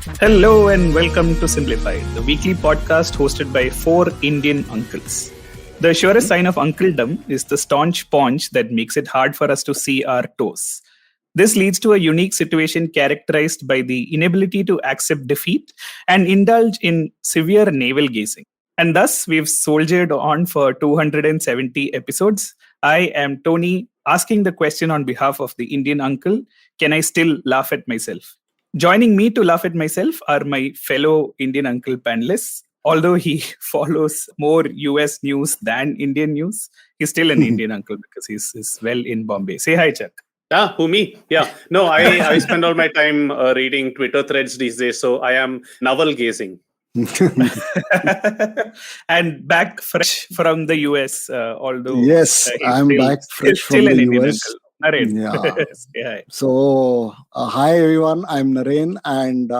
Hello and welcome to Simblified, the weekly podcast hosted by four Indian uncles. The surest sign of uncledom is the staunch paunch that makes it hard for us to see our toes. This leads to a unique situation characterized by the inability to accept defeat and indulge in severe navel gazing. And thus, we've soldiered on for 270 episodes. I am Tony, asking the question on behalf of the Indian uncle, can I still laugh at myself? Joining me to laugh at myself are my fellow Indian uncle panelists. Although he follows more US news than Indian news, he's still an Indian uncle because he's well in Bombay. Say hi, Chuck. Who, me? Yeah. No, I spend all my time reading Twitter threads these days, so I am navel gazing. And back fresh from the US, although... Yes, I'm back fresh from the US. Naren. Yeah. Hi. So, hi everyone, I'm Naren, and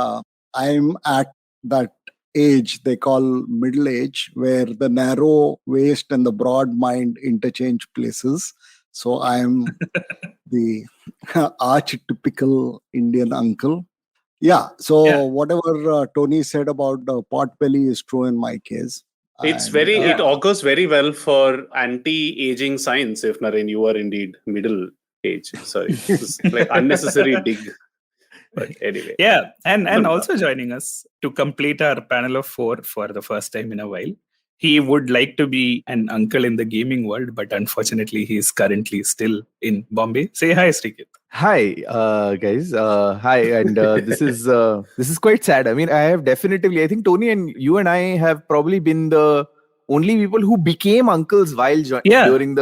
I'm at that age they call middle age, where the narrow waist and the broad mind interchange places. So I'm the archetypical Indian uncle. Yeah, so whatever Tony said about the pot belly is true in my case. It augurs very well for anti-aging science if, Naren, you are indeed middle age. Sorry, it's like unnecessary dig. But anyway. Yeah, and also joining us to complete our panel of four for the first time in a while. He would like to be an uncle in the gaming world, but unfortunately, he is currently still in Bombay. Say hi, Srikeit. Hi, guys. Hi, and this is quite sad. I mean, I think Tony and you and I have probably been the only people who became uncles while during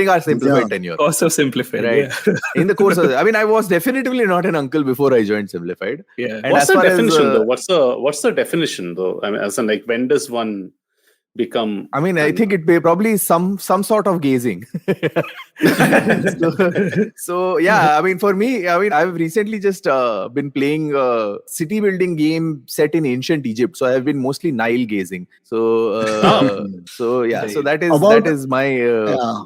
our Simplified tenure. Course of Simplified, right? Yeah. In the course of, I mean, I was definitely not an uncle before I joined Simplified. Yeah. And what's the definition though? What's the definition though? I mean, as in, like, when does one become? I mean, I think it probably some sort of gazing. so yeah, I mean, for me, I've recently just been playing a city building game set in ancient Egypt. So I've been mostly Nile gazing. So that is my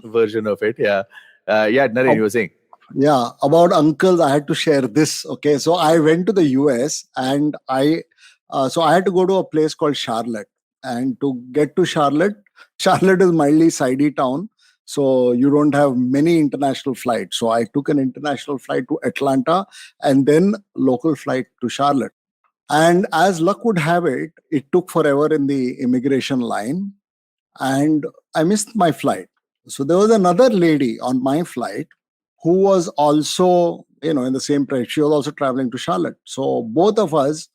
version of it. Yeah, Naren, you were saying. Yeah, about uncles, I had to share this. Okay, so I went to the US and I had to go to a place called Charlotte. And to get to Charlotte is mildly sidey town. So you don't have many international flights. So I took an international flight to Atlanta and then local flight to Charlotte. And as luck would have it, it took forever in the immigration line. And I missed my flight. So there was another lady on my flight who was also, in the same place. She was also traveling to Charlotte. So both of us,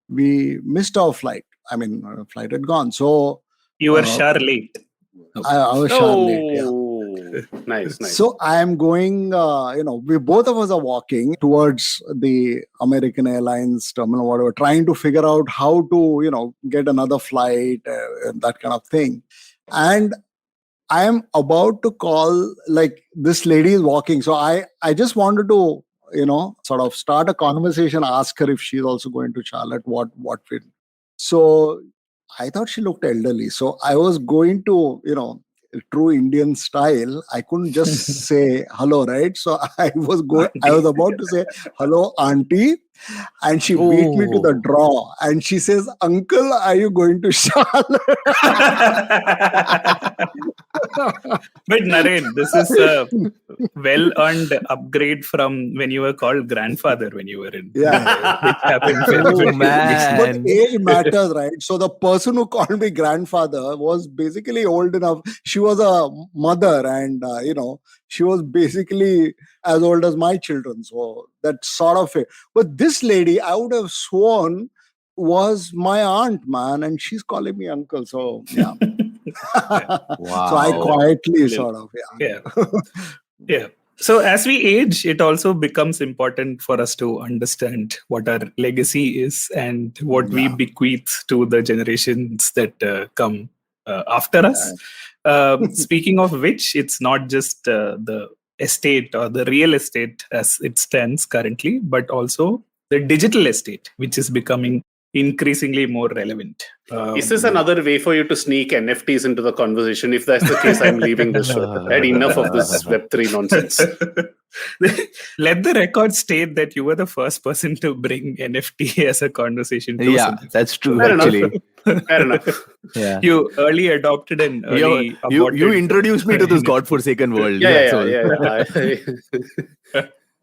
we missed our flight. I mean, flight had gone. So you were Charlotte. I was Charlotte. Yeah. Nice. So I am going. We both of us are walking towards the American Airlines terminal, whatever, trying to figure out how to, get another flight, that kind of thing. And I am about to call. Like, this lady is walking, so I just wanted to, sort of start a conversation, ask her if she's also going to Charlotte. What fit. So I thought she looked elderly. So I was going to, true Indian style. I couldn't just say hello, right? So I was about to say hello, auntie. And she beat me to the draw. And she says, uncle, are you going to Charlotte? But Naren, this is a well-earned upgrade from when you were called grandfather when you were in. Yeah. It happened. But age matters, right? So the person who called me grandfather was basically old enough. She was a mother and, she was basically as old as my children. So that sort of it. But this lady, I would have sworn, was my aunt, man. And she's calling me uncle. So, yeah. Wow. So I quietly sort of, Yeah. So as we age, it also becomes important for us to understand what our legacy is and what we bequeath to the generations that come after us. Speaking of which, it's not just the estate or the real estate as it stands currently, but also the digital estate, which is becoming increasingly more relevant. Is this another way for you to sneak NFTs into the conversation? If that's the case, I'm leaving this show. I had enough of this Web3 nonsense. Let the record state that you were the first person to bring NFT as a conversation. To Yeah, something. that's true. Fair enough. Actually, Fair enough. yeah. You early adopted and early You aborted. introduced me to this godforsaken world. Yeah. that's all.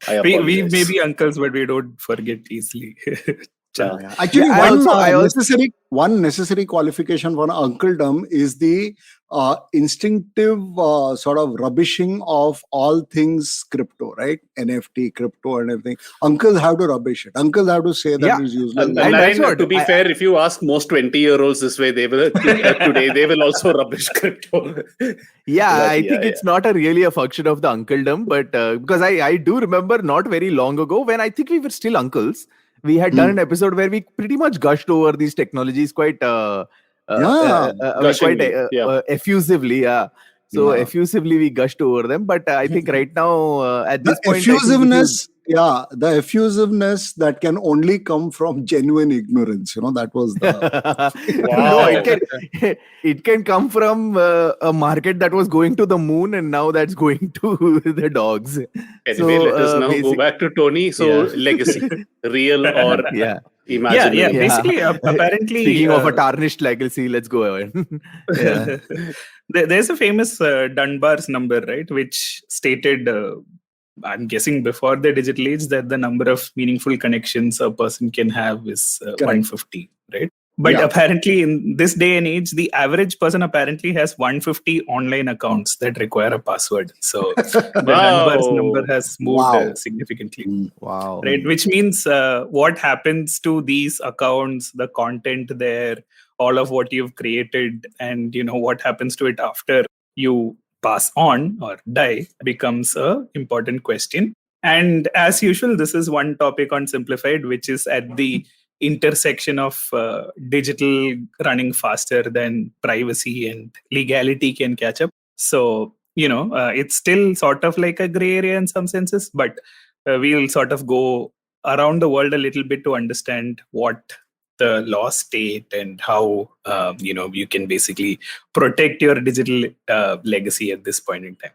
I we apologize. may be uncles, but we don't forget easily. Actually, Yeah, one necessary qualification for an uncledom is the instinctive sort of rubbishing of all things crypto, right? NFT, crypto, and everything. Uncles have to rubbish it. Uncles have to say that Yeah. it's useless. And that's Naren, what to be fair, if you ask most 20-year-olds this way, they will today they will also rubbish crypto. Yeah, I Yeah, think it's not really a function of the uncledom, but because I do remember not very long ago when I think we were still uncles, we had done an episode where we pretty much gushed over these technologies quite effusively. Yeah. So effusively we gushed over them, but I think right now at this point, the effusiveness that can only come from genuine ignorance. That was the. Wow. It can come from a market that was going to the moon and now that's going to the dogs. Anyway, let us now go back to Tony. So, legacy, real or imaginary? Basically, apparently. Speaking of a tarnished legacy, let's go ahead. There's a famous Dunbar's number, right, which stated, I'm guessing before the digital age, that the number of meaningful connections a person can have is 150, right? But apparently in this day and age, the average person apparently has 150 online accounts that require a password. So the Dunbar's number has moved significantly. Wow. Right, which means what happens to these accounts, the content there, all of what you've created, and what happens to it after you pass on or die becomes a important question. And as usual, this is one topic on Simplified, which is at the intersection of digital running faster than privacy and legality can catch up. So, it's still sort of like a gray area in some senses, but we'll sort of go around the world a little bit to understand what the law state and how you can basically protect your digital legacy at this point in time.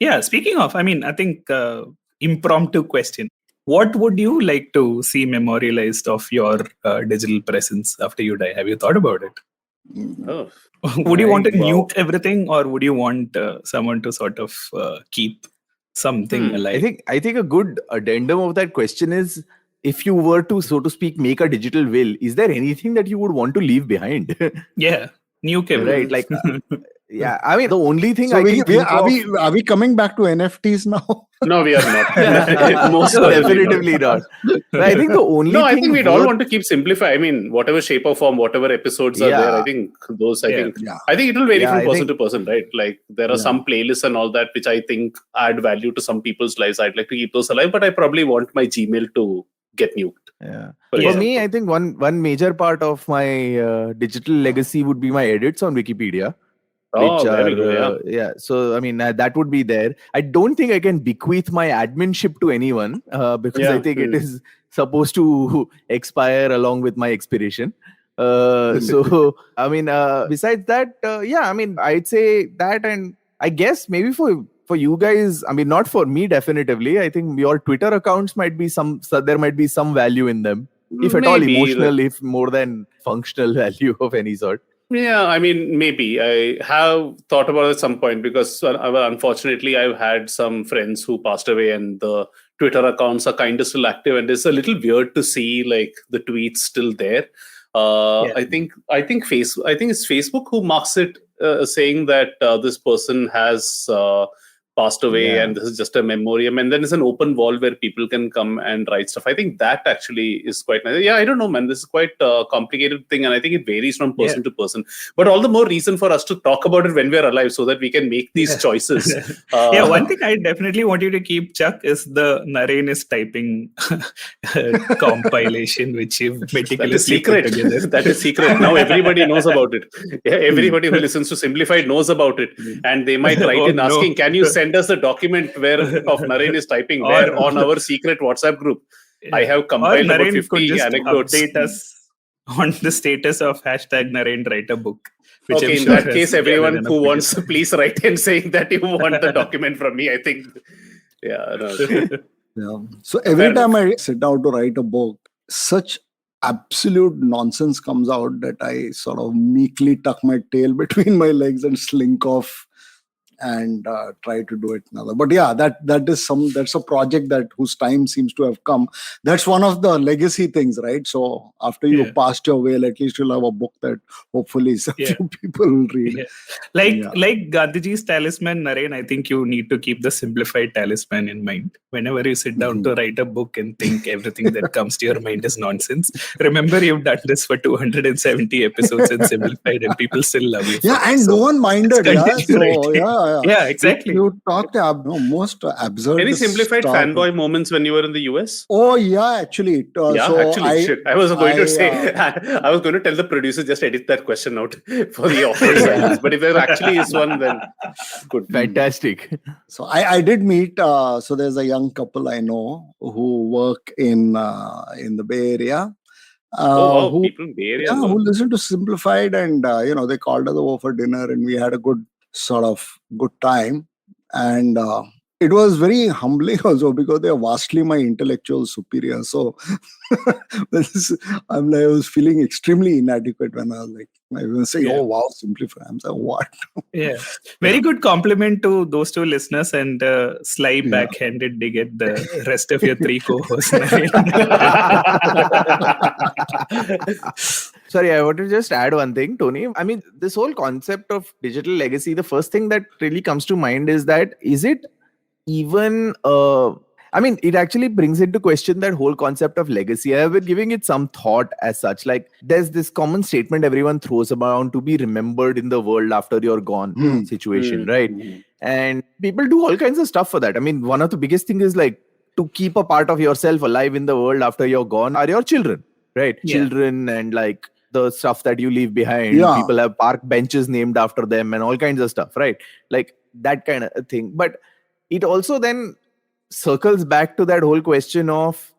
Yeah, speaking of, I think impromptu question. What would you like to see memorialized of your digital presence after you die? Have you thought about it? Oh. Would you want to nuke everything, or would you want someone to sort of keep something alive? I think a good addendum of that question is, if you were to, so to speak, make a digital will, is there anything that you would want to leave behind? Yeah, nuke everything. Right, like yeah. The only thing are we coming back to NFTs now? No, we are not. Most definitively not. I think the only thing I think we'd all want to keep Simplify. Whatever shape or form, whatever episodes are there, I think those. I think it will vary from person to person, right? Like there are some playlists and all that which I think add value to some people's lives. I'd like to keep those alive, but I probably want my Gmail to get nuked. Yeah. For me, I think one major part of my digital legacy would be my edits on Wikipedia. Very good, So that would be there. I don't think I can bequeath my adminship to anyone because I think it is supposed to expire along with my expiration. Besides that, I'd say that, and I guess maybe for you guys, not for me definitively. I think your Twitter accounts might be there might be some value in them, if at all emotional, if more than functional value of any sort. Yeah, maybe. I have thought about it at some point because unfortunately I've had some friends who passed away and the Twitter accounts are kind of still active, and it's a little weird to see like the tweets still there. I think it's Facebook who marks it saying that this person has passed away and this is just a memoriam, and then it's an open wall where people can come and write stuff. I think that actually is quite nice. I don't know, man, this is quite a complicated thing, and I think it varies from person to person, but all the more reason for us to talk about it when we're alive so that we can make these choices. One thing I definitely want you to keep, Chuck, is the Naren is typing compilation which you've meticulously put together. That is secret. Now everybody knows about it. Everybody who listens to Simplified knows about it, and they might write in asking, can you send us the document of Naren is typing on our secret WhatsApp group? I have compiled about 50 anecdotes. Update us on the status of #Naren write a book. Okay, in that case, everyone who wants, please write in saying that you want the document from me. I think Yeah. So every time I sit down to write a book, such absolute nonsense comes out that I sort of meekly tuck my tail between my legs and slink off and try to do it another. But yeah, that's a project that whose time seems to have come. That's one of the legacy things, right? So after you passed your veil, at least you'll have a book that hopefully a few people will read. Like Gandhiji's talisman, Naren, I think you need to keep the simplified talisman in mind. Whenever you sit down to write a book and think everything that comes to your mind is nonsense, remember you've done this for 270 episodes in Simplified and people still love you. Yeah, and no one minded. Yeah, exactly. You talked most absurd. Any Simplified stuff. Fanboy moments when you were in the US? Oh yeah, actually. I was going to say, I was going to tell the producer just edit that question out for the authors. But if there actually is one, then good. Fantastic. So I did meet. So there's a young couple I know who work in the Bay Area. People in Bay Area. Who listened to Simplified, and they called us over for dinner, and we had a good time, and it was very humbling also because they are vastly my intellectual superiors. So I was feeling extremely inadequate when I was saying, "Oh wow, Simplify." I'm saying, "What?" Yeah, very good compliment to those two listeners, and sly backhanded dig at the rest of your three co-hosts. Sorry, I want to just add one thing, Tony. I mean, this whole concept of digital legacy, the first thing that really comes to mind is that, is it even... it actually brings into question that whole concept of legacy. I have been giving it some thought as such. Like, there's this common statement everyone throws around, to be remembered in the world after you're gone situation, right? And people do all kinds of stuff for that. I mean, one of the biggest things is like, to keep a part of yourself alive in the world after you're gone are your children, right? Yeah. Children and like the stuff that you leave behind. Yeah. People have park benches named after them and all kinds of stuff, right? Like that kind of thing. But it also then circles back to that whole question of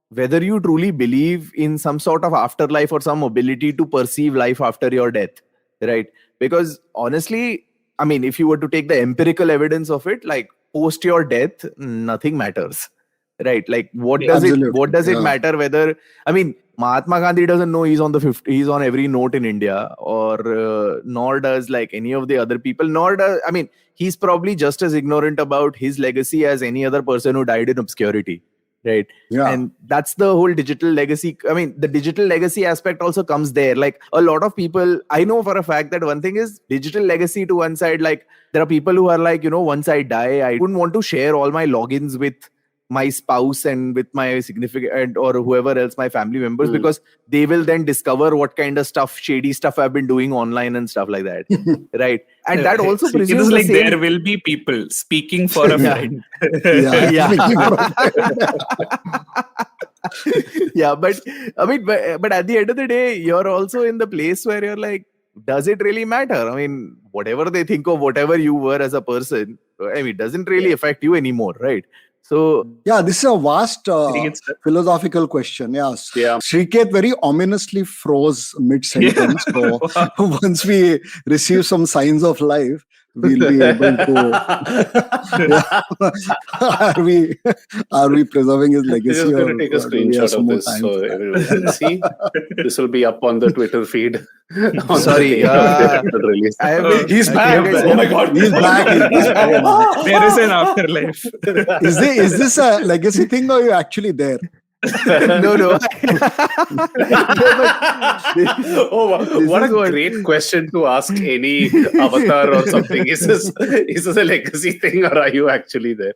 whether you truly believe in some sort of afterlife or some ability to perceive life after your death, right? Because honestly, I mean, if you were to take the empirical evidence of it, like post your death, nothing matters, right? Like what does it matter whether, I mean, Mahatma Gandhi doesn't know he's on every note in India, or nor does like any of the other people, he's probably just as ignorant about his legacy as any other person who died in obscurity, right? Yeah. And that's the whole digital legacy. I mean, the digital legacy aspect also comes there. Like a lot of people, I know for a fact that one thing is digital legacy to one side, like there are people who are like, once I die, I wouldn't want to share all my logins with my spouse and with my significant or whoever else, my family members, because they will then discover what kind of shady stuff I've been doing online and stuff like that, right? And that also presumes it is like there will be people speaking for a friend. But at the end of the day, you're also in the place where you're like, does it really matter? I mean, whatever they think of whatever you were as a person, it doesn't really affect you anymore, right? So this is a vast philosophical question. Srikeit very ominously froze mid-sentence. So once we receive some signs of life, we'll be able to. Are we preserving his legacy? I'm just going to take a screenshot of this so everyone can see. This will be up on the Twitter feed. Sorry, he's back. Oh my God, he's back. There is an afterlife. Is this a legacy thing, or are you actually there? No. What a great question to ask any avatar or something. Is this a legacy thing, or are you actually there?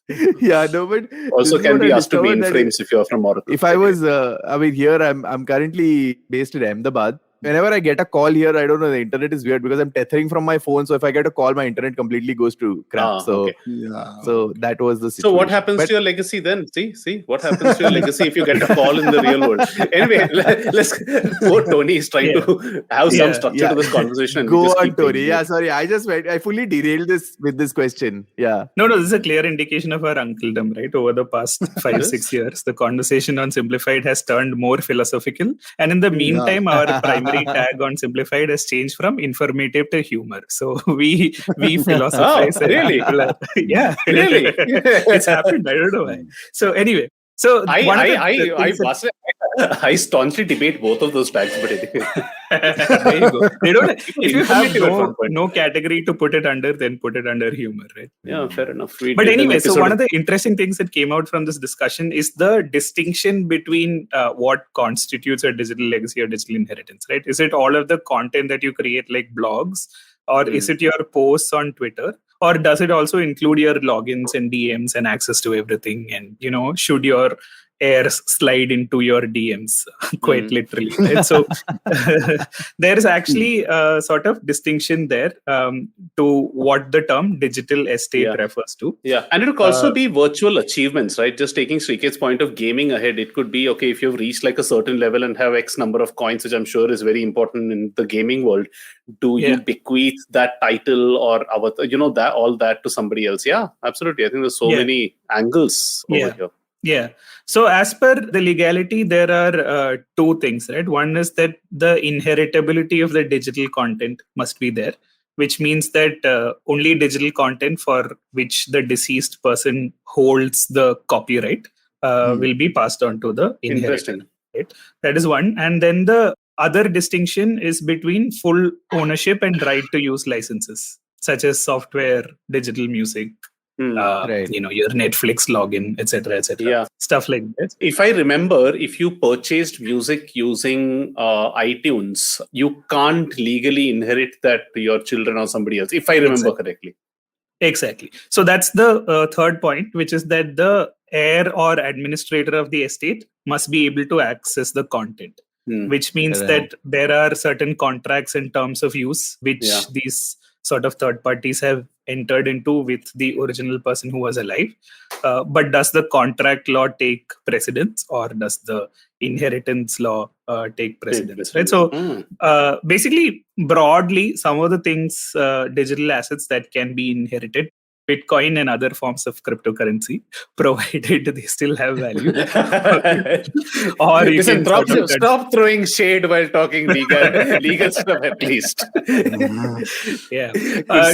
But also can be asked to mainframes if you're from Oracle. If I was, here I'm currently based in Ahmedabad. Whenever I get a call here, I don't know, the internet is weird because I'm tethering from my phone. So if I get a call, my internet completely goes to crap. So that was the situation. So what happens to your legacy then? See, what happens to your legacy if you get a call in the real world? Anyway, let's go. Tony is trying to have some structure to this conversation. And go on, Tony. Sorry, I fully derailed this with this question. No, this is a clear indication of our uncledom, right? Over the past 5-6 years, the conversation on Simplified has turned more philosophical. And in the meantime, our primary primary tag on Simplified has changed from informative to humor. So we philosophize. Oh, really? Yeah. Really? It's happened. I don't know why. So anyway. So one of the things that- I staunchly debate both of those tags, but anyway. there you go. They don't. If you have Informative at one point. no category to put it under, then put it under humor, right? Yeah, fair enough. But anyway, so one of the interesting things that came out from this discussion is the distinction between what constitutes a digital legacy or digital inheritance, right? Is it all of the content that you create, like blogs, or is it your posts on Twitter? Or does it also include your logins and DMs and access to everything? And, should your heirs slide into your DMs, quite literally, right? So there is actually a sort of distinction there to what the term digital estate refers to. Yeah, and it could also be virtual achievements, right? Just taking Srikeit's point of gaming ahead, it could be, okay, if you've reached like a certain level and have X number of coins, which I'm sure is very important in the gaming world, do you bequeath that title or that all that to somebody else? Yeah, absolutely. I think there's so many angles over here. Yeah. So as per the legality, there are two things, right? One is that the inheritability of the digital content must be there, which means that only digital content for which the deceased person holds the copyright will be passed on to the inheritor. Right? That is one. And then the other distinction is between full ownership and right to use licenses, such as software, digital music, your Netflix login, etc., stuff like that. If I remember, if you purchased music using iTunes, you can't legally inherit that to your children or somebody else, if I remember correctly. Exactly. So that's the third point, which is that the heir or administrator of the estate must be able to access the content, which means that there are certain contracts and terms of use which these sort of third parties have entered into with the original person who was alive. But does the contract law take precedence, or does the inheritance law take precedence? Right. So basically, broadly, some of the things, digital assets that can be inherited, Bitcoin and other forms of cryptocurrency, provided they still have value. Or you can stop throwing shade while talking legal stuff at least.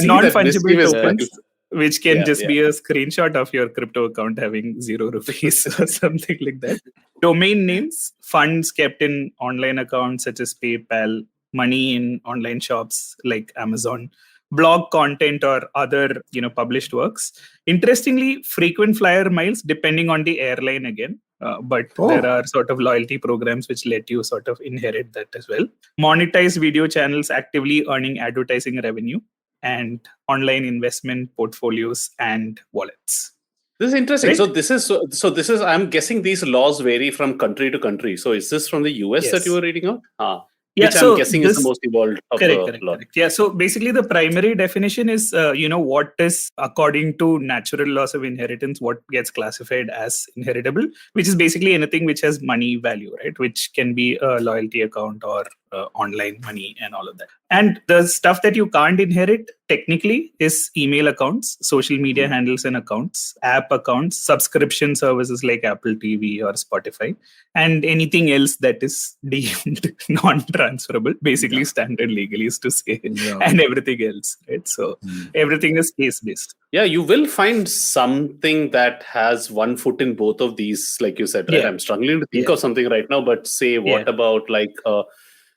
Non-fungible tokens, which can just be a screenshot of your crypto account having 0 rupees or something like that. Domain names, funds kept in online accounts such as PayPal, money in online shops like Amazon, blog content or other published works. Interestingly, frequent flyer miles depending on the airline again, but there are sort of loyalty programs which let you sort of inherit that as well. Monetized video channels actively earning advertising revenue, and online investment portfolios and wallets. This is interesting. Right? So this is I'm guessing these laws vary from country to country. So is this from the US that you were reading out? Which I'm guessing is the most evolved of the law. Correct. Yeah, so basically the primary definition is, what is, according to natural laws of inheritance, what gets classified as inheritable, which is basically anything which has money value, right? Which can be a loyalty account or online money and all of that. And the stuff that you can't inherit technically is email accounts, social media handles and accounts, app accounts, subscription services like Apple TV or Spotify, and anything else that is deemed non-transferable, basically standard legalese to say, and everything else, right? So everything is case-based. Yeah, you will find something that has one foot in both of these, like you said, right? I'm struggling to think of something right now, but say, what about like...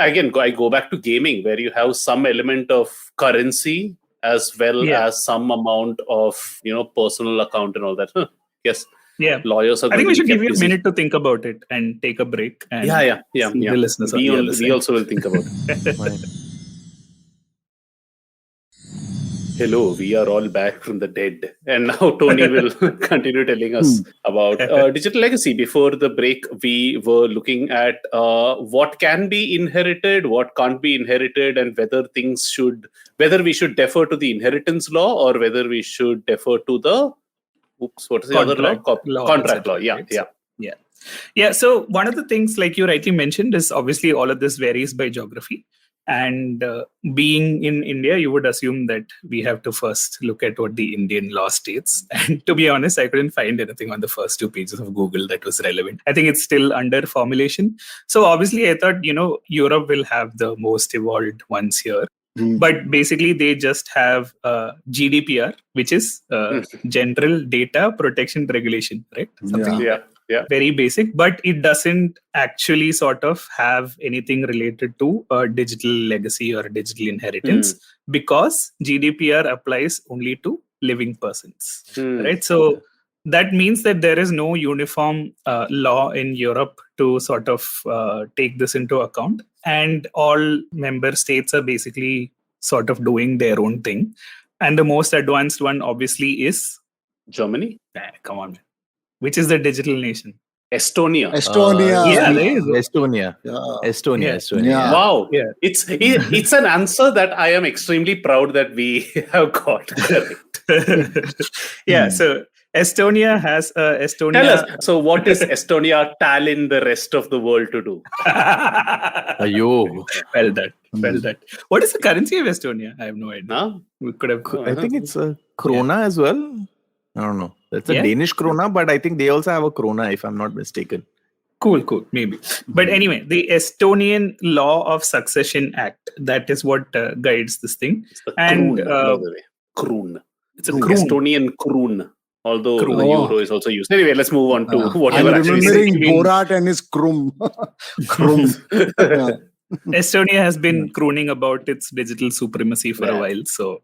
Again, I go back to gaming, where you have some element of currency as well as some amount of personal account and all that. Yes. Yeah. Lawyers are. I think we should give you a minute to think about it and take a break. And the listeners we also will think about it. Hello, we are all back from the dead. And now Tony will continue telling us about digital legacy. Before the break, we were looking at what can be inherited, what can't be inherited, and whether we should defer to the inheritance law or whether we should defer to the what is the other law? Contract law. Yeah. So one of the things, like you rightly mentioned, is obviously all of this varies by geography. And being in India, you would assume that we have to first look at what the Indian law states. And to be honest, I couldn't find anything on the first 2 pages of Google that was relevant. I think it's still under formulation. So obviously, I thought, Europe will have the most evolved ones here. But basically, they just have GDPR, which is General Data Protection Regulation, right? Something like that. Yeah. Very basic, but it doesn't actually sort of have anything related to digital legacy or digital inheritance because GDPR applies only to living persons, right? So that means that there is no uniform law in Europe to sort of take this into account. And all member states are basically sort of doing their own thing. And the most advanced one, obviously, is Germany. Come on, man. Which is the digital nation? Estonia. Estonia. Yeah. Wow. Yeah. It's an answer that I am extremely proud that we have got correct. So Estonia has Estonia. Tell us. So what is Estonia telling the rest of the world to do? Ayo. Well done. What is the currency of Estonia? I have no idea. No? We could have. I think it's a krona as well. I don't know. That's a Danish krona, but I think they also have a krona, if I'm not mistaken. Cool, maybe. But anyway, the Estonian Law of Succession Act, that is what guides this thing. And by the way. Kroon. It's a kroon. Estonian kroon. Although the euro is also used. Anyway, let's move on to whatever I'm actually remembering saying. Borat and his krum. Yeah. Estonia has been crooning about its digital supremacy for a while. So,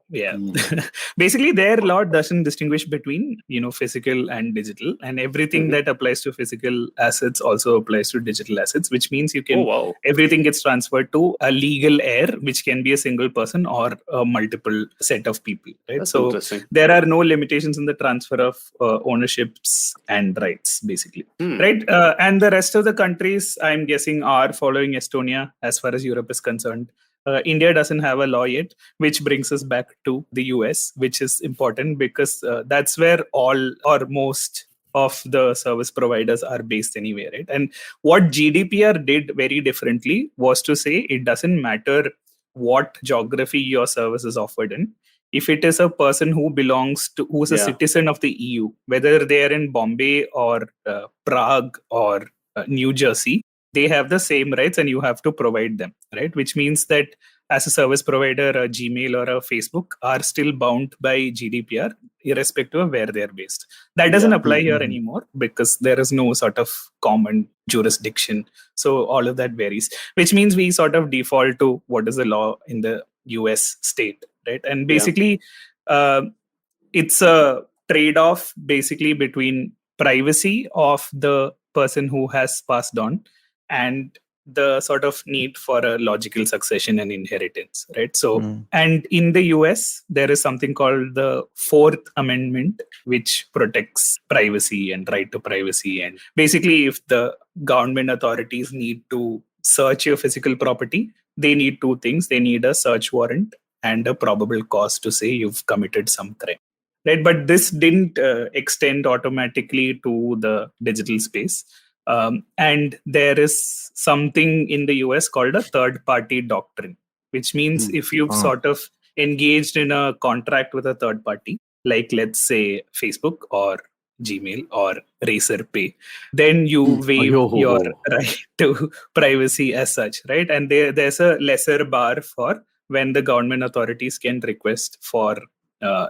basically, their law doesn't distinguish between, physical and digital. And everything that applies to physical assets also applies to digital assets, which means you can, everything gets transferred to a legal heir, which can be a single person or a multiple set of people. Right? That's so, interesting. there are no limitations in the transfer of ownerships and rights, basically. Right? And the rest of the countries, I'm guessing, are following Estonia as far as Europe is concerned. India doesn't have a law yet, which brings us back to the US, which is important because that's where all or most of the service providers are based anyway, right? And what GDPR did very differently was to say it doesn't matter what geography your service is offered in. If it is a person who's a citizen of the EU, whether they are in Bombay or Prague or New Jersey, they have the same rights and you have to provide them, right? Which means that as a service provider, a Gmail or a Facebook are still bound by GDPR, irrespective of where they're based. That doesn't apply here anymore because there is no sort of common jurisdiction. So all of that varies, which means we sort of default to what is the law in the US state, right? And basically, it's a trade-off basically between privacy of the person who has passed on and the sort of need for a logical succession and inheritance, right? So, and in the US, there is something called the Fourth Amendment, which protects privacy and right to privacy. And basically, if the government authorities need to search your physical property, they need 2 things. They need a search warrant and a probable cause to say you've committed some crime. Right? But this didn't extend automatically to the digital space. And there is something in the US called a third-party doctrine, which means if you've sort of engaged in a contract with a third party, like let's say Facebook or Gmail or Razorpay, then you waive your right to privacy as such, right? And there's a lesser bar for when the government authorities can request for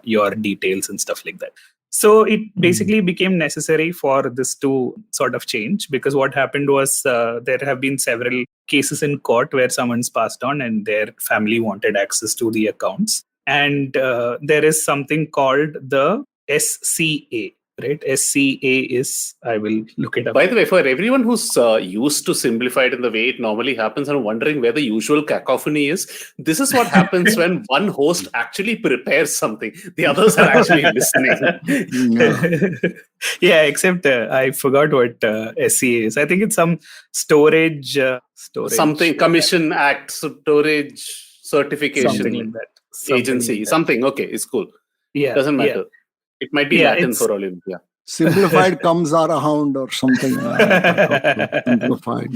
your details and stuff like that. So it basically became necessary for this to sort of change because what happened was there have been several cases in court where someone's passed on and their family wanted access to the accounts. And there is something called the SCA, right? SCA is, I will look it up. By the way, for everyone who's used to Simblified in the way it normally happens and wondering where the usual cacophony is, this is what happens when one host actually prepares something. The others are actually listening. Yeah, except I forgot what SCA is. I think it's some storage. Something, Commission Act, storage certification. Something like that. Agency. Something. Okay, it's cool. Yeah. Doesn't matter. Yeah. It might be Latin for all you know. Yeah. Simplified comes around or something. Simplified.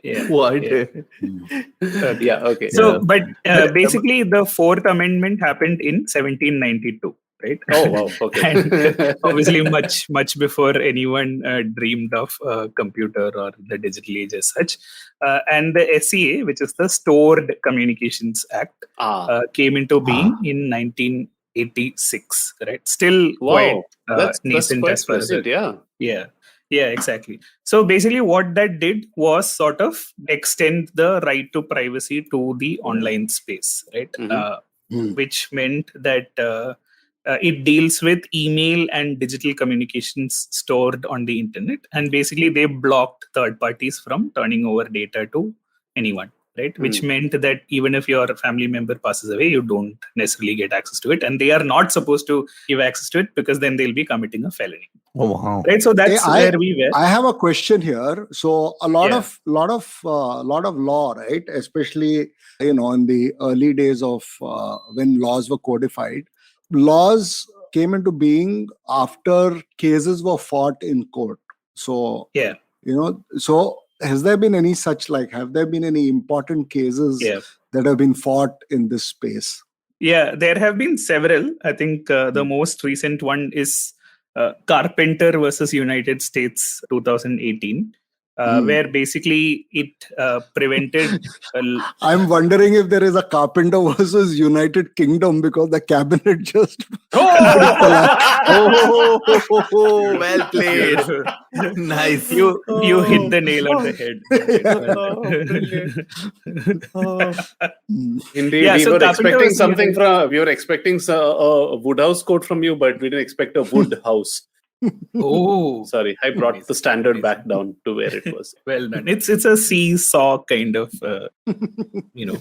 Yeah. What? Yeah. Okay. Yeah, okay. So, but basically, the Fourth Amendment happened in 1792, right? Oh, wow. Okay. And obviously, much before anyone dreamed of a computer or the digital age as such. And the SCA, which is the Stored Communications Act, came into being in 1986, right? Still quite That's nascent quite as far as recent, yeah, exactly. So basically, what that did was sort of extend the right to privacy to the online space, right? Which meant that it deals with email and digital communications stored on the internet, and basically they blocked third parties from turning over data to anyone, right? Which meant that even if your family member passes away, you don't necessarily get access to it, and they are not supposed to give access to it because then they'll be committing a felony. Oh wow! Right, so that's where we were. I have a question here. So a lot of law, right? Especially in the early days of when laws were codified, laws came into being after cases were fought in court. So so has there been any such have there been any important cases that have been fought in this space? Yeah, there have been several. I think the most recent one is Carpenter versus United States 2018, where basically it prevented. I'm wondering if there is a Carpenter versus United Kingdom because the cabinet just. Well played. Nice. You hit the nail on the head. Indeed, we were expecting something from. We were expecting a Wodehouse quote from you, but we didn't expect a Wodehouse. Oh, sorry, I brought the standard back down to where it was. Well done. It's a seesaw kind of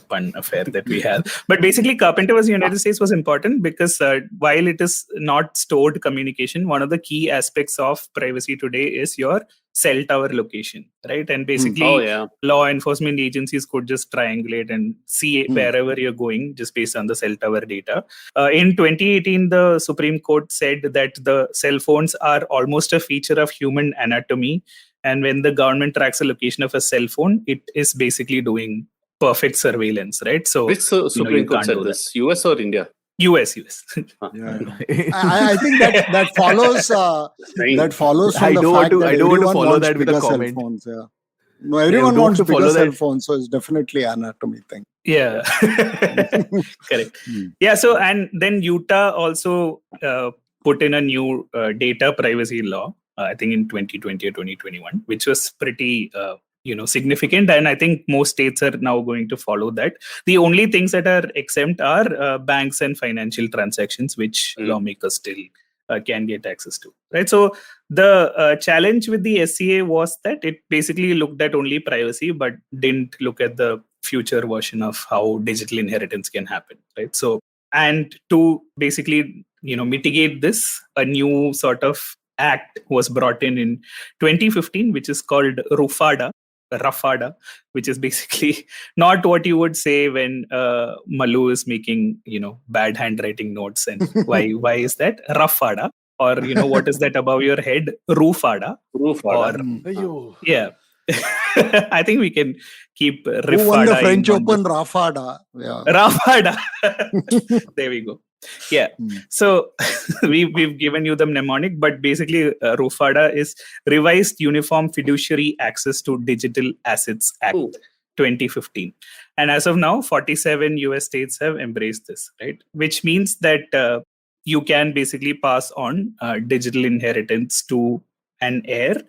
pun affair that we have. But basically, Carpenter versus United States was important because while it is not stored communication, one of the key aspects of privacy today is your cell tower location, right? And basically, law enforcement agencies could just triangulate and see wherever you're going just based on the cell tower data. In 2018, the Supreme Court said that the cell phones are almost a feature of human anatomy. And when the government tracks the location of a cell phone, it is basically doing perfect surveillance, right? So, which Supreme Court said this? US or India? US. I think that follows. That follows from I don't want to follow that with a comment. Phones, No, everyone wants bigger cell phones, so it's definitely an anatomy thing. Yeah, correct. Yeah, so and then Utah also put in a new data privacy law, I think in 2020 or 2021, which was pretty significant, and I think most states are now going to follow that. The only things that are exempt are banks and financial transactions, which lawmakers still can get access to, right? So the challenge with the SCA was that it basically looked at only privacy, but didn't look at the future version of how digital inheritance can happen, right? So, and to basically mitigate this, a new sort of act was brought in 2015, which is called RAFADA, which is basically not what you would say when Malu is making, bad handwriting notes. And why is that? RAFADA, or, what is that above your head? RUFADA. Or, yeah. I think we can keep RIFADA. Who won the French Open? RAFADA. Yeah. RAFADA. There we go. Yeah. So we've given you the mnemonic, but basically RUFADA is Revised Uniform Fiduciary Access to Digital Assets Act 2015. And as of now, 47 US states have embraced this, right? Which means that you can basically pass on digital inheritance to an heir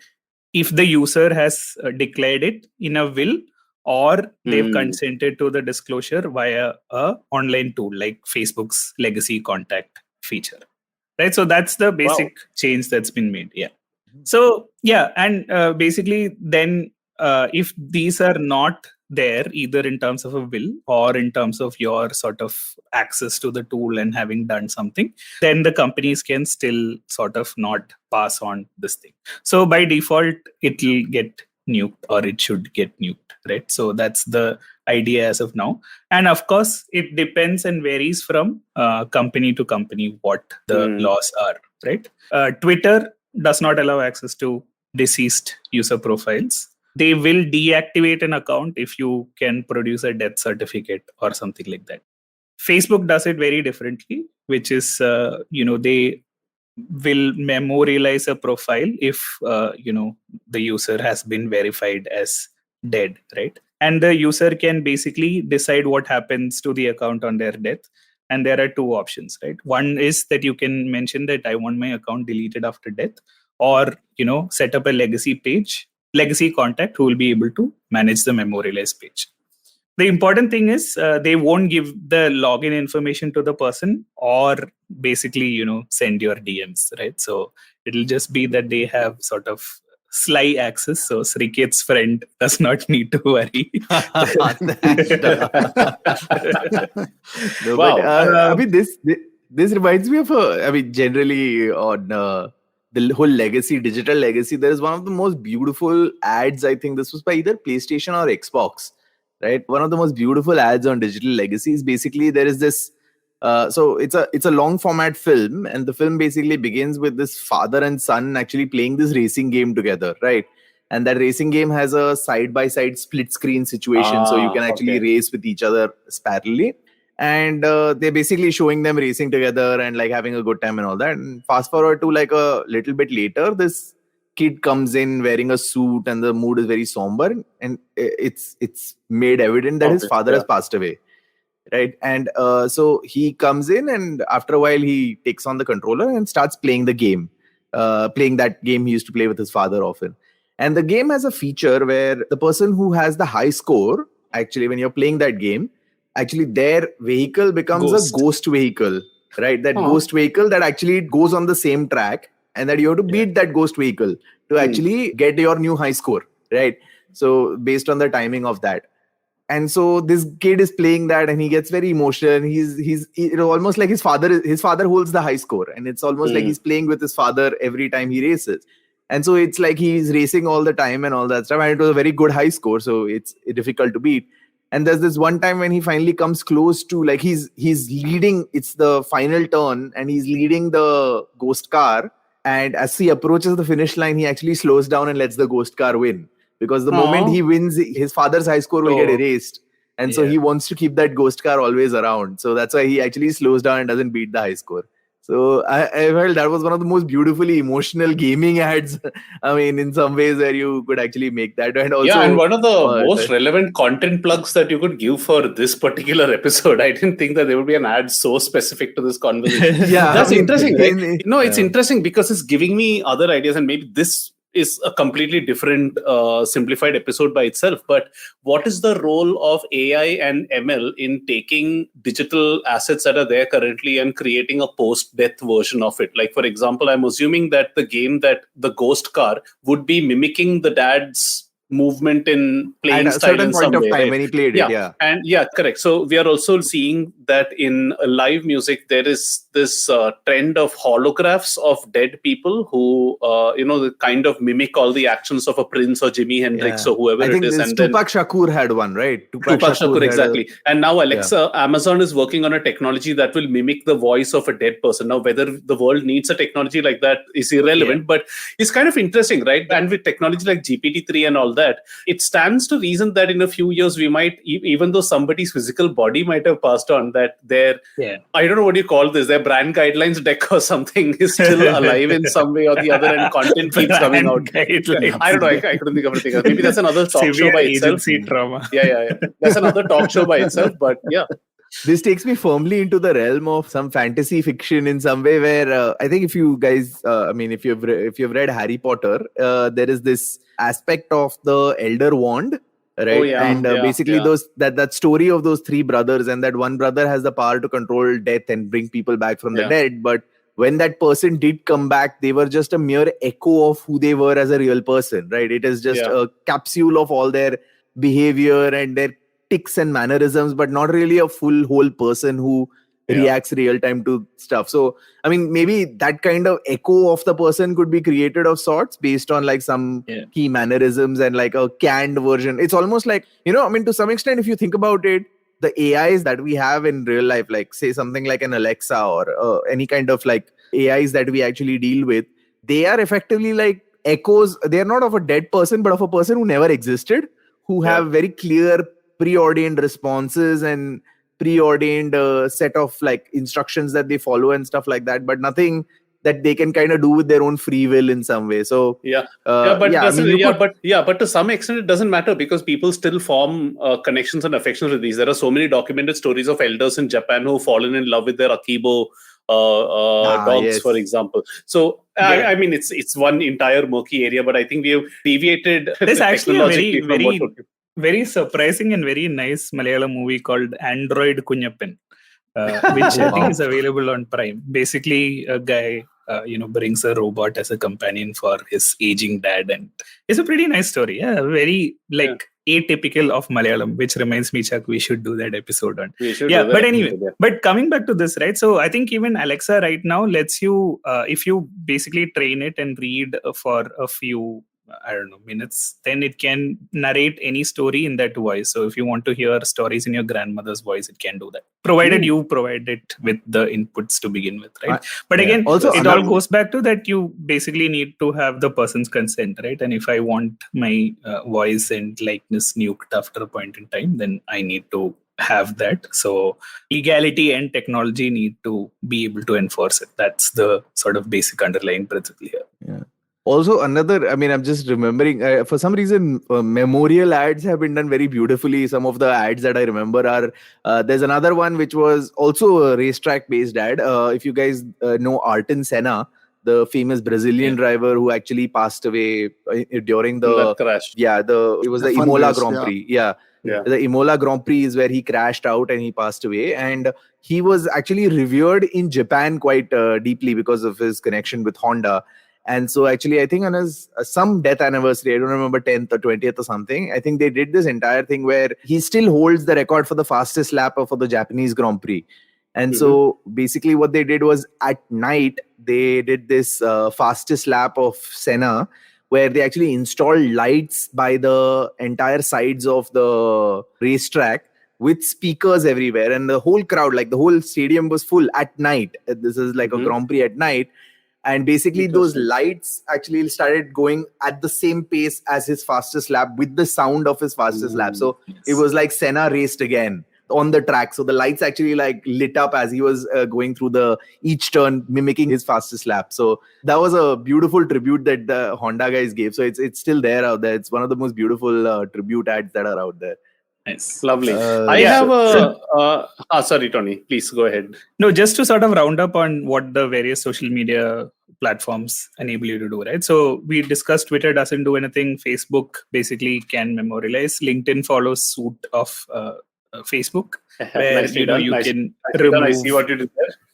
if the user has declared it in a will, or they've consented to the disclosure via a online tool like Facebook's legacy contact feature, right? So that's the basic change that's been made. Yeah. So and basically then if these are not there either in terms of a will or in terms of your sort of access to the tool and having done something, then the companies can still sort of not pass on this thing. So by default, it will get nuked, or it should get nuked, right? So that's the idea as of now. And of course, it depends and varies from company to company what the laws are, right? Twitter does not allow access to deceased user profiles. They will deactivate an account if you can produce a death certificate or something like that. Facebook does it very differently, which is, they will memorialize a profile if, the user has been verified as dead, right? And the user can basically decide what happens to the account on their death. And there are two options, right? One is that you can mention that I want my account deleted after death, or, set up a legacy contact who will be able to manage the memorialized page. The important thing is they won't give the login information to the person or basically, send your DMs, right? So it'll just be that they have sort of sly access. So Srikeit's friend does not need to worry. No, Wow. but, I mean, this reminds me of generally on the whole legacy, digital legacy. There is one of the most beautiful ads. I think this was by either PlayStation or Xbox, right? One of the most beautiful ads on digital legacy is basically there is this. So it's a long format film, and the film basically begins with this father and son actually playing this racing game together, right? And that racing game has a side by side split screen situation, so you can actually race with each other parallelly. And they're basically showing them racing together and like having a good time and all that. And fast forward to like a little bit later, this kid comes in wearing a suit and the mood is very somber, and it's made evident that his father has passed away, right? And so he comes in, and after a while he takes on the controller and starts playing the game, playing that game he used to play with his father often. And the game has a feature where the person who has the high score, actually when you're playing that game, actually their vehicle becomes a ghost vehicle, right? That ghost vehicle that actually goes on the same track, and that you have to beat that ghost vehicle to actually get your new high score, right? So based on the timing of that. And so this kid is playing that, and he gets very emotional. He's almost like his father holds the high score, and it's almost like he's playing with his father every time he races. And so it's like he's racing all the time and all that stuff. And it was a very good high score, so it's difficult to beat. And there's this one time when he finally comes close to, like, he's leading. It's the final turn, and he's leading the ghost car. And as he approaches the finish line, he actually slows down and lets the ghost car win. Because the moment he wins, his father's high score will get erased. And so he wants to keep that ghost car always around. So that's why he actually slows down and doesn't beat the high score. So I felt that was one of the most beautifully emotional gaming ads. I mean, in some ways where you could actually make that. And also, and one of the most relevant content plugs that you could give for this particular episode. I didn't think that there would be an ad so specific to this conversation. That's interesting. Right? No, it's interesting because it's giving me other ideas, and maybe this is a completely different simplified episode by itself. But what is the role of AI and ML in taking digital assets that are there currently and creating a post-death version of it? Like, for example, I'm assuming that the game, that the ghost car would be mimicking the dad's movement in playing style in some way. At a certain point of time when he played it, And correct. So we are also seeing that in live music, there is this trend of holographs of dead people who, kind of mimic all the actions of a Prince or Jimi Hendrix or whoever I think it is. And Tupac Shakur had one, right? Tupac Shakur, exactly. And now Amazon is working on a technology that will mimic the voice of a dead person. Now, whether the world needs a technology like that is irrelevant, but it's kind of interesting, right? And with technology like GPT-3 and all that, it stands to reason that in a few years we might, even though somebody's physical body might have passed on, that their, I don't know what you call this, their brand guidelines deck or something is still alive in some way or the other, and content keeps coming out. I don't know, I couldn't think of anything else. Maybe that's another talk show by itself. Trauma. That's another talk show by itself, but This takes me firmly into the realm of some fantasy fiction in some way, where I think if you guys, if you've read Harry Potter, there is this aspect of the Elder Wand, right? Basically that story of those three brothers, and that one brother has the power to control death and bring people back from the dead. But when that person did come back, they were just a mere echo of who they were as a real person, right? It is just a capsule of all their behavior and their tics and mannerisms, but not really a full whole person who reacts real time to stuff. So, I mean, maybe that kind of echo of the person could be created of sorts based on like some key mannerisms and like a canned version. It's almost like, to some extent, if you think about it, the AIs that we have in real life, like say something like an Alexa or any kind of like AIs that we actually deal with, they are effectively like echoes. They are not of a dead person, but of a person who never existed, who have very clear preordained responses and preordained set of like instructions that they follow and stuff like that, but nothing that they can kind of do with their own free will in some way. So but to some extent it doesn't matter, because people still form connections and affections with these. There are so many documented stories of elders in Japan who've fallen in love with their Akibo dogs, for example. So I mean, it's one entire murky area, but I think we have deviated. There's actually a very surprising and very nice Malayalam movie called Android Kunyappen, which I think is available on Prime. Basically, a guy brings a robot as a companion for his aging dad, and it's a pretty nice story. Yeah, very atypical of Malayalam, which reminds me, Chuck, we should do that episode on. But anyway, but coming back to this, right? So I think even Alexa right now lets you, if you basically train it and read for a few, minutes, then it can narrate any story in that voice. So if you want to hear stories in your grandmother's voice, it can do that, provided you provide it with the inputs to begin with, right? But again, also it all goes back to that you basically need to have the person's consent, right? And if I want my voice and likeness nuked after a point in time, then I need to have that. So legality and technology need to be able to enforce it. That's the sort of basic underlying principle here. Yeah. Also, another, I'm just remembering, for some reason, memorial ads have been done very beautifully. Some of the ads that I remember are, there's another one which was also a racetrack-based ad. If you guys know Ayrton Senna, the famous Brazilian driver who actually passed away during the crash. Yeah, it was the Imola Grand Prix. Yeah. The Imola Grand Prix is where he crashed out and he passed away. And he was actually revered in Japan quite deeply because of his connection with Honda. And so actually, I think on his some death anniversary, I don't remember 10th or 20th or something, I think they did this entire thing where he still holds the record for the fastest lap for the Japanese Grand Prix. And so basically what they did was at night, they did this fastest lap of Senna, where they actually installed lights by the entire sides of the racetrack with speakers everywhere. And the whole crowd, like the whole stadium was full at night. This is like a Grand Prix at night. And basically those lights actually started going at the same pace as his fastest lap with the sound of his fastest lap. So it was like Senna raced again on the track. So the lights actually like lit up as he was going through each turn, mimicking his fastest lap. So that was a beautiful tribute that the Honda guys gave. So it's still there out there. It's one of the most beautiful tribute ads that are out there. Nice. Lovely. I have sorry, Tony, please go ahead. No, just to sort of round up on what the various social media platforms enable you to do, right? So we discussed Twitter doesn't do anything. Facebook basically can memorialize. LinkedIn follows suit of Facebook, where you can remove. I see what you did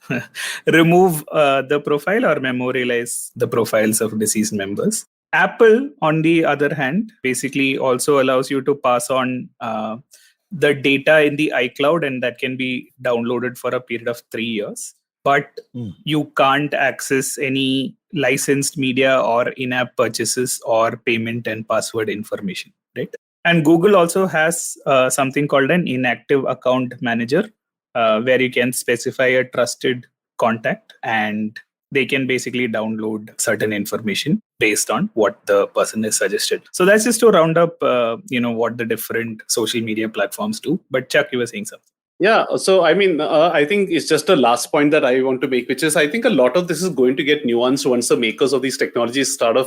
there. Remove the profile or memorialize the profiles of deceased members. Apple, on the other hand, basically also allows you to pass on the data in the iCloud, and that can be downloaded for a period of 3 years. But you can't access any licensed media or in-app purchases or payment and password information, right? And Google also has something called an inactive account manager, where you can specify a trusted contact and they can basically download certain information based on what the person has suggested. So that's just to round up, what the different social media platforms do. But Chuck, you were saying something. Yeah, so I mean, I think it's just the last point that I want to make, which is I think a lot of this is going to get nuanced once the makers of these technologies start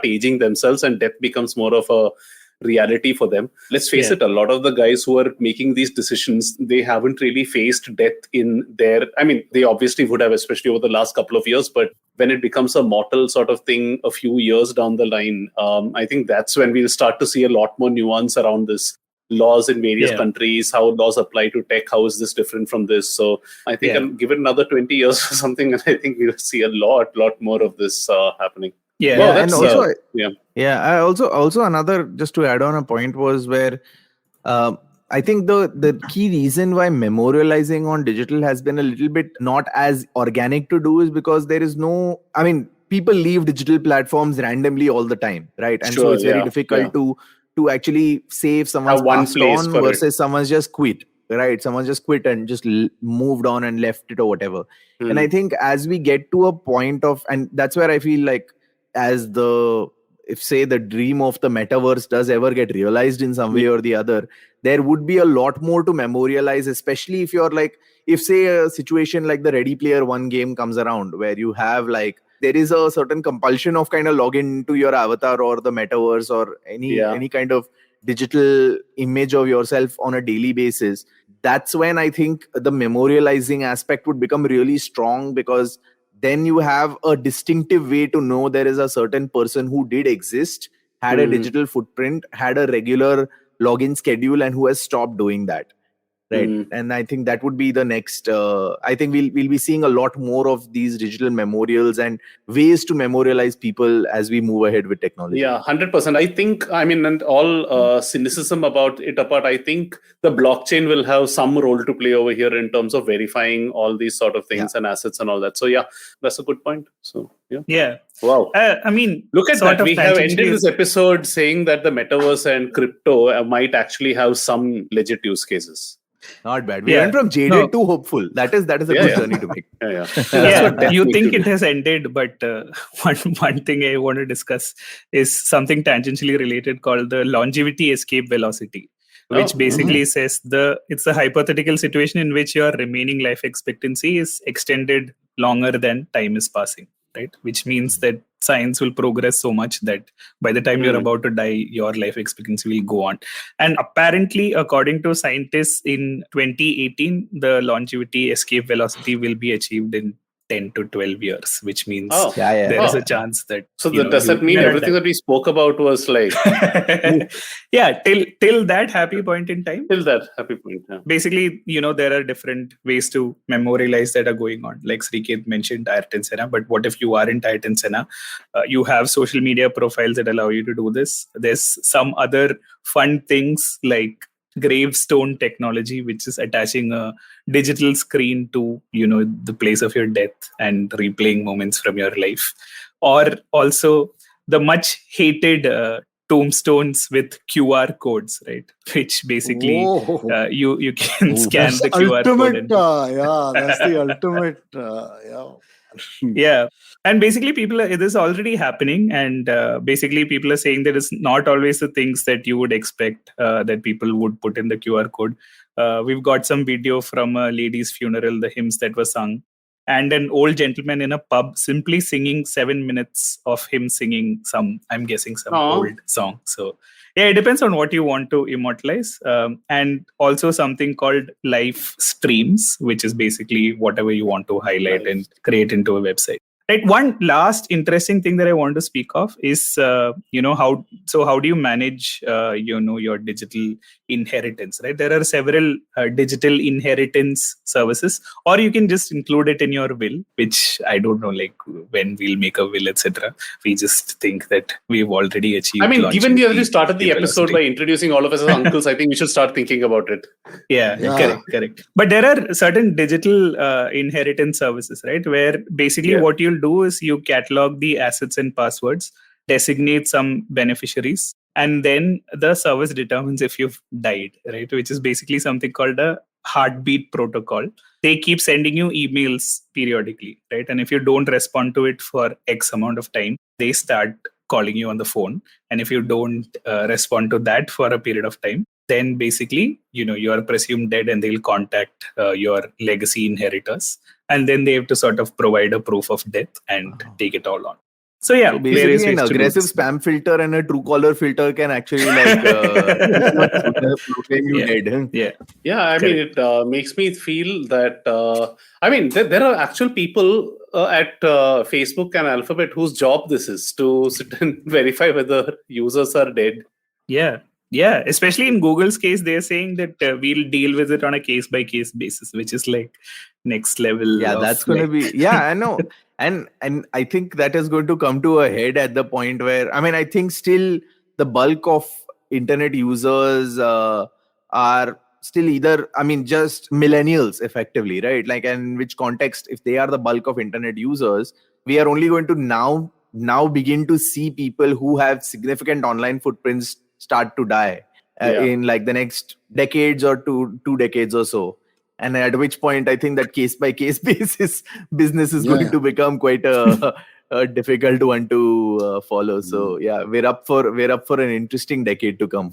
aging themselves and death becomes more of a reality for them. Let's face it, a lot of the guys who are making these decisions, they haven't really faced death in their, they obviously would have, especially over the last couple of years, but when it becomes a mortal sort of thing a few years down the line, I think that's when we'll start to see a lot more nuance around this. Laws in various countries, how laws apply to tech, how is this different from this? So I think I'll give it another 20 years or something, and I think we'll see a lot more of this happening. Yeah, well, and also, I also another, just to add on a point, was where I think the key reason why memorializing on digital has been a little bit not as organic to do is because there is no, people leave digital platforms randomly all the time, right? And so it's very difficult to actually say if someone's passed on versus someone's just quit. right? Someone just quit and just moved on and left it or whatever. And I Hmm. think as we get to a point of, and that's where I feel like, as the, if say the dream of the metaverse does ever get realized in some way or the other, there would be a lot more to memorialize, especially if you're like, if say a situation like the Ready Player One game comes around, where you have like, there is a certain compulsion of kind of log into your avatar or the metaverse or Yeah. any kind of digital image of yourself on a daily basis. That's when I think the memorializing aspect would become really strong, because then you have a distinctive way to know there is a certain person who did exist, had a Hmm. digital footprint, had a regular login schedule, and who has stopped doing that. Right. Hmm. And I think that would be the next, I think we'll be seeing a lot more of these digital memorials and ways to memorialize people as we move ahead with technology. Yeah, 100%. I think, I mean, and all cynicism about it apart, I think the blockchain will have some role to play over here in terms of verifying all these sort of things and assets and all that. So yeah, that's a good point. So yeah. Yeah. Wow. I mean, Look at sort that. of We have ended tangentially- this episode saying that the metaverse and crypto might actually have some legit use cases. Not bad. We Yeah. went from jaded No. to hopeful. That is a good journey to make. Yeah. Yeah, you think it has ended, but one thing I want to discuss is something tangentially related called the longevity escape velocity, which basically says it's a hypothetical situation in which your remaining life expectancy is extended longer than time is passing, right? Which means that science will progress so much that by the time you're about to die, your life expectancy will go on. And apparently, according to scientists, in 2018, the longevity escape velocity will be achieved in 10 to 12 years, which means there is a chance that... So does that mean everything that we spoke about was like... Yeah, till that happy point in time. Till that happy point, yeah. Basically, there are different ways to memorialize that are going on. Like Srikeit mentioned Ayrton Senna, but what if you aren't Ayrton Senna? You have social media profiles that allow you to do this. There's some other fun things like gravestone technology, which is attaching a digital screen to the place of your death and replaying moments from your life. Or also the much hated tombstones with QR codes, right? Which basically you can scan the QR ultimate, code. that's the ultimate. Yeah. And basically this is already happening, and basically people are saying that it's not always the things that you would expect that people would put in the QR code. We've got some video from a lady's funeral, the hymns that were sung, and an old gentleman in a pub simply singing 7 minutes of him singing I'm guessing some old song. So yeah, it depends on what you want to immortalize. And also something called live streams, which is basically whatever you want to highlight and create into a website. Right. One last interesting thing that I want to speak of is, how do you manage, your digital inheritance, right? There are several digital inheritance services, or you can just include it in your will, which I don't know, like when we'll make a will, etc. We just think that we've already achieved. I mean, given we already started the episode by introducing all of us as uncles, I think we should start thinking about it. Yeah. Correct. But there are certain digital inheritance services, right? Where basically what you'll do is you catalog the assets and passwords, designate some beneficiaries, and then the service determines if you've died, right? Which is basically something called a heartbeat protocol. They keep sending you emails periodically, right? And if you don't respond to it for X amount of time, they start calling you on the phone. And if you don't respond to that for a period of time, then basically, you are presumed dead, and they'll contact your legacy inheritors. And then they have to sort of provide a proof of death and take it all on. So yeah, basically an aggressive spam filter and a Truecaller filter can actually proclaim you dead. Yeah, I mean, it makes me feel that, there are actual people at Facebook and Alphabet whose job this is to sit and verify whether users are dead. Yeah, especially in Google's case, they're saying that we'll deal with it on a case-by-case basis, which is like next level. Yeah, that's going to be... Yeah, I know. And I think that is going to come to a head at the point where, I think still the bulk of internet users are still either, just millennials effectively, right? Like, and in which context, if they are the bulk of internet users, we are only going to now begin to see people who have significant online footprints start to die. in like the next decades or two decades or so. And at which point, I think that case by case basis business is going to become quite a difficult one to follow. So yeah, we're up for an interesting decade to come.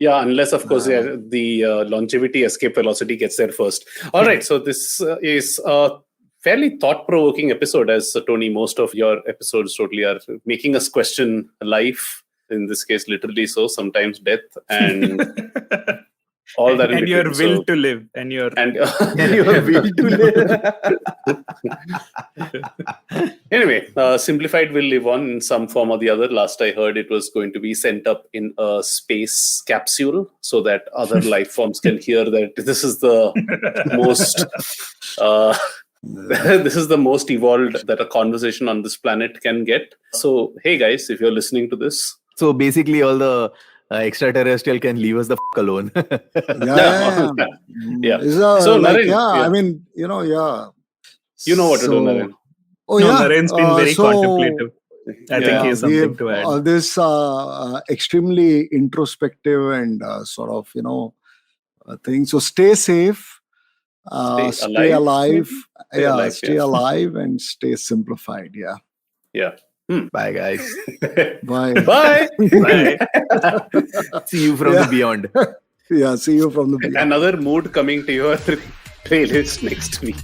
Yeah, unless of course the longevity escape velocity gets there first. All right, so this is a fairly thought-provoking episode, as Tony, most of your episodes totally are making us question life. In this case, literally so, sometimes death, and all that. And your will to live, and your will to live. Anyway, Simblified will live on in some form or the other. Last I heard, it was going to be sent up in a space capsule so that other life forms can hear that this is the most. This is the most evolved that a conversation on this planet can get. So, hey guys, if you're listening to this. So basically all the extraterrestrial can leave us the alone. Yeah. So like, Naren, I mean, You know what to do, Naren. Naren's been very contemplative. I think he has something to add. This extremely introspective and sort of, thing. So stay safe. Stay alive. Stay alive and stay simplified. Yeah. Bye, guys. Bye. Bye. See you from the beyond. Yeah, see you from the beyond. Another mood coming to your playlist next week.